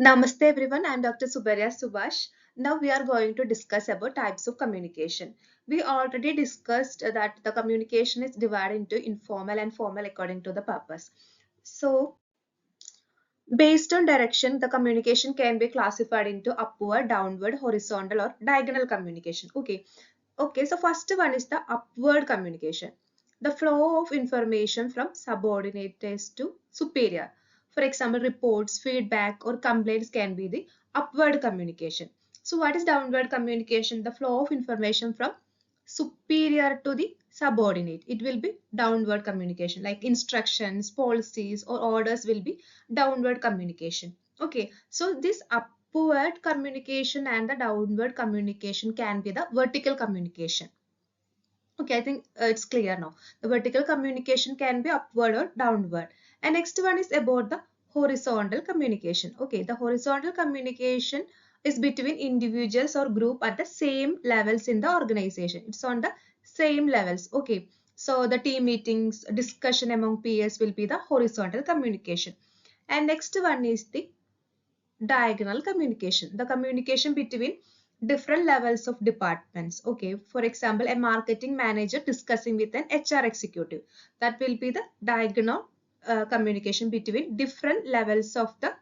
Namaste everyone, I am Dr. Subarya Subhash. Now we are going to discuss about types of communication. We already discussed that the communication is divided into informal and formal according to the purpose. So based on direction, the communication can be classified into upward, downward, horizontal or diagonal communication. Okay, so first one is the upward communication. The flow of information from subordinates to superior. For example, reports, feedback, or complaints can be the upward communication. So, what is downward communication? The flow of information from superior to the subordinate. It will be downward communication, like instructions, policies, or orders will be downward communication. Okay, so this upward communication and the downward communication can be the vertical communication. Okay, I think it's clear now. The vertical communication can be upward or downward. And next one is about the horizontal communication. Okay, the horizontal communication is between individuals or group at the same levels in the organization. It's on the same levels. Okay, so the team meetings, discussion among peers will be the horizontal communication. And next one is the diagonal communication, the communication between different levels of departments. Okay, for example, a marketing manager discussing with an HR executive, that will be the diagonal communication between different levels of the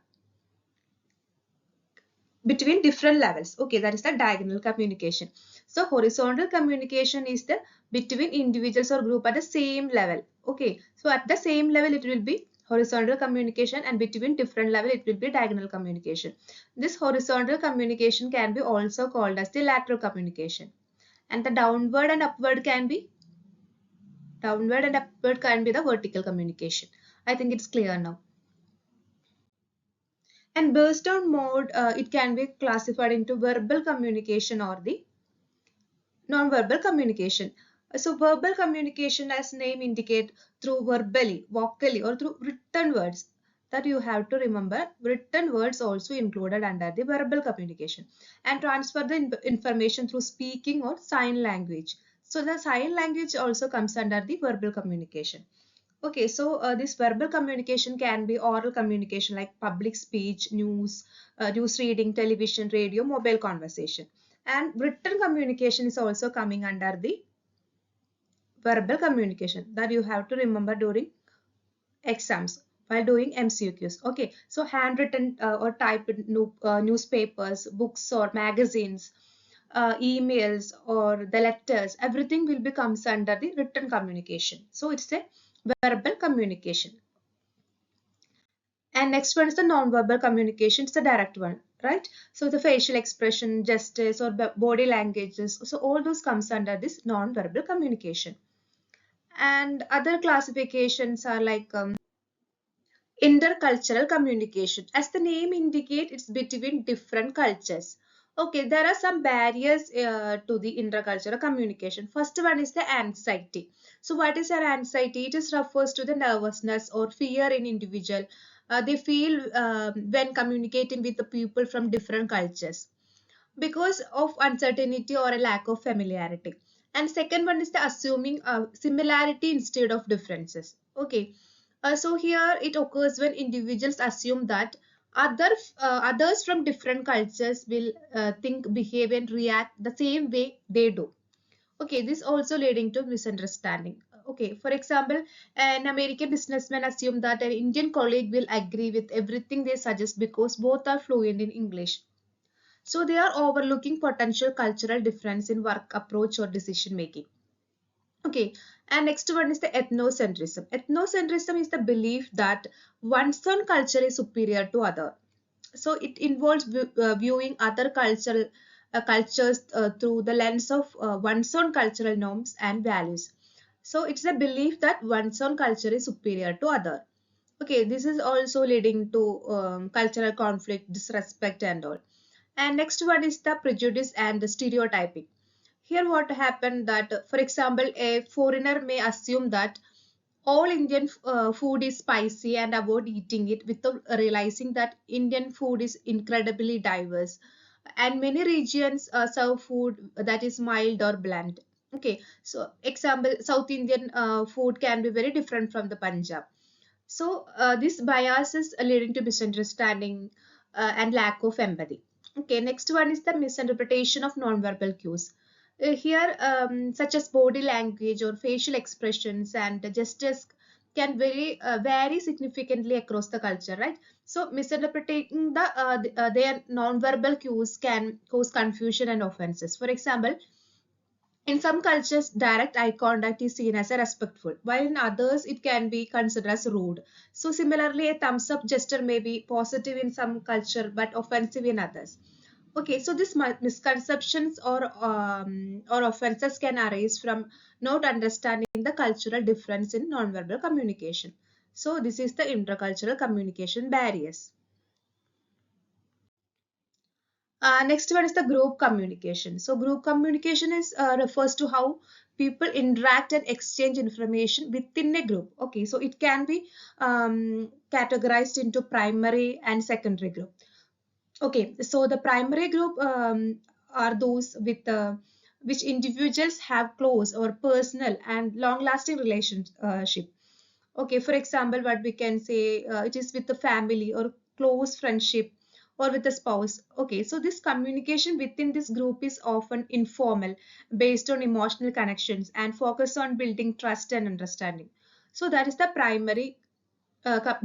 between different levels. Okay, that is the diagonal communication. So horizontal communication is the between individuals or group at the same level. Okay, so at the same level it will be horizontal communication, and between different level it will be diagonal communication. This horizontal communication can be also called as the lateral communication, and the downward and upward can be the vertical communication. I think it's clear now. And burst down mode, it can be classified into verbal communication or the non-verbal communication. So verbal communication, as name indicate, through verbally, vocally, or through written words. That you have to remember. Written words also included under the verbal communication, and transfer the information through speaking or sign language. So the sign language also comes under the verbal communication. Okay, so this verbal communication can be oral communication like public speech, news reading, television, radio, mobile conversation. And written communication is also coming under the verbal communication that you have to remember during exams while doing MCQs. Okay, so handwritten or typed newspapers, books or magazines, emails or the letters, everything will be comes under the written communication. So it's a verbal communication. And next one is the non-verbal communication. It's the direct one, right? So the facial expression, gestures, or body languages. So all those comes under this non-verbal communication. And other classifications are like intercultural communication. As the name indicates, it's between different cultures. Okay, there are some barriers to the intercultural communication. First one is the anxiety. So what is our anxiety? It just refers to the nervousness or fear in individual. They feel when communicating with the people from different cultures because of uncertainty or a lack of familiarity. And second one is the assuming similarity instead of differences. Okay, so here it occurs when individuals assume that others from different cultures will think, behave, and react the same way they do. Okay, this also leading to misunderstanding. Okay, for example, an American businessman assumed that an Indian colleague will agree with everything they suggest because both are fluent in English. So they are overlooking potential cultural difference in work approach or decision making. Okay, and next one is the ethnocentrism. Ethnocentrism is the belief that one's own culture is superior to other. So it involves viewing other cultures through the lens of one's own cultural norms and values. So it's a belief that one's own culture is superior to other. Okay, this is also leading to cultural conflict, disrespect, and all. And next one is the prejudice and the stereotyping. Here what happened that, for example, a foreigner may assume that all Indian food is spicy and avoid eating it without realizing that Indian food is incredibly diverse. And many regions serve food that is mild or bland. Okay, so example, South Indian food can be very different from the Punjab. So this bias is leading to misunderstanding. and lack of empathy. Okay, next one is the misinterpretation of nonverbal cues. Here, such as body language or facial expressions and gestures can vary significantly across the culture, right? So, misinterpreting their nonverbal cues can cause confusion and offenses. For example, in some cultures, direct eye contact is seen as a respectful, while in others it can be considered as rude. So similarly, a thumbs up gesture may be positive in some culture but offensive in others. Okay, so these misconceptions or offenses can arise from not understanding the cultural difference in nonverbal communication. So this is the intercultural communication barriers. Next one is the group communication. So group communication is refers to how people interact and exchange information within a group. Okay, so it can be categorized into primary and secondary group. Okay, so the primary group are those with which individuals have close or personal and long-lasting relationship. Okay, for example, what we can say, it is with the family or close friendship or with the spouse. Okay, so this communication within this group is often informal, based on emotional connections and focus on building trust and understanding. So that is the primary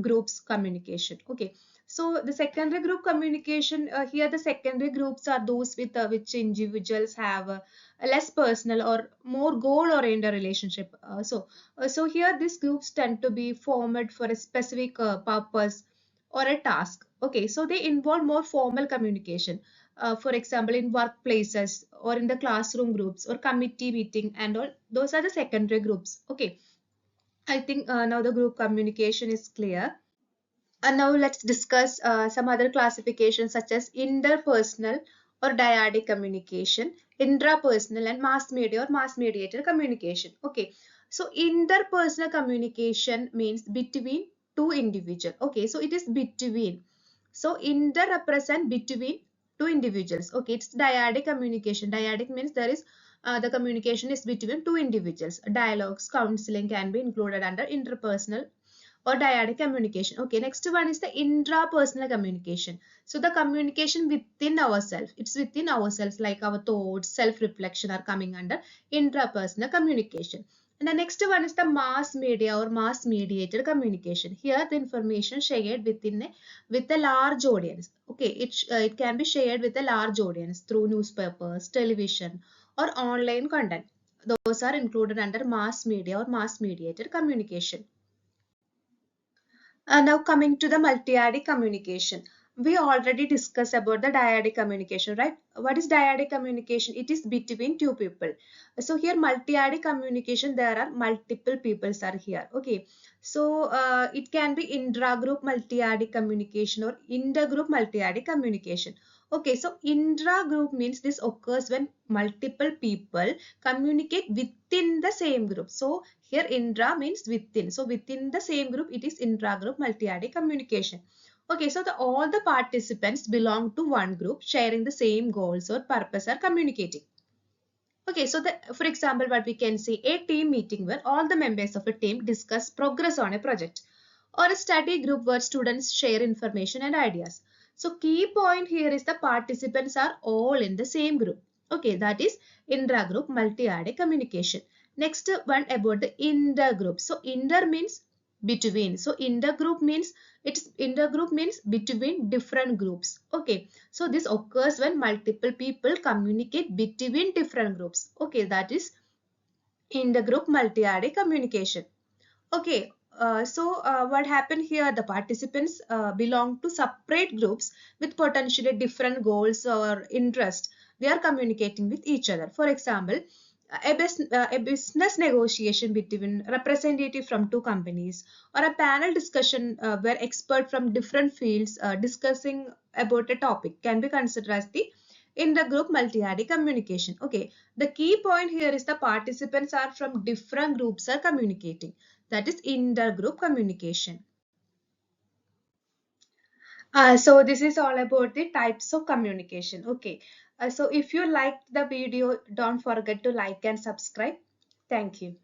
groups communication. Okay, so the secondary group communication, here the secondary groups are those with which individuals have a less personal or more goal oriented relationship. So here these groups tend to be formed for a specific purpose or a task. Okay, so they involve more formal communication, for example in workplaces or in the classroom groups or committee meeting and all. Those are the secondary groups. Okay, I think now the group communication is clear. And now let's discuss some other classifications such as interpersonal or dyadic communication, intrapersonal and mass media or mass mediated communication. Okay, so interpersonal communication means between two individuals. Okay, so it is between. So inter represent between two individuals. Okay, it's dyadic communication. Dyadic means there is the communication is between two individuals. Dialogues, counseling can be included under interpersonal or dyadic communication. Okay, next one is the intrapersonal communication. So the communication within ourselves, it's within ourselves, like our thoughts, self-reflection are coming under intrapersonal communication. And the next one is the mass media or mass mediated communication. Here the information shared with a large audience. Okay, it can be shared with a large audience through newspapers, television or online content. Those are included under mass media or mass mediated communication. Now coming to the multi-adic communication. We already discussed about the dyadic communication, right? What is dyadic communication? It is between two people. So here multi-adic communication, there are multiple peoples are here. Okay. So it can be intra-group multi-adic communication or inter-group multi-adic communication. Okay, so intra-group means this occurs when multiple people communicate within the same group. So here intra means within. So within the same group, it is intra-group multi-adic communication. Okay, so all the participants belong to one group, sharing the same goals or purpose are communicating. Okay, so for example, what we can say, a team meeting where all the members of a team discuss progress on a project, or a study group where students share information and ideas. So key point here is the participants are all in the same group. Okay, that is intra-group multi-adic communication. Next one about the intergroup. So inter means between. So intergroup means between different groups. Okay, so this occurs when multiple people communicate between different groups. Okay, that is intergroup multi-adic communication. Okay, what happened here? The participants belong to separate groups with potentially different goals or interests. They are communicating with each other. For example, a business negotiation between representative from two companies or a panel discussion where experts from different fields discussing about a topic can be considered as the intergroup multi-adic communication. Okay, the key point here is the participants are from different groups are communicating. That is intergroup communication. So this is all about the types of communication. Okay. So if you liked the video, don't forget to like and subscribe. Thank you.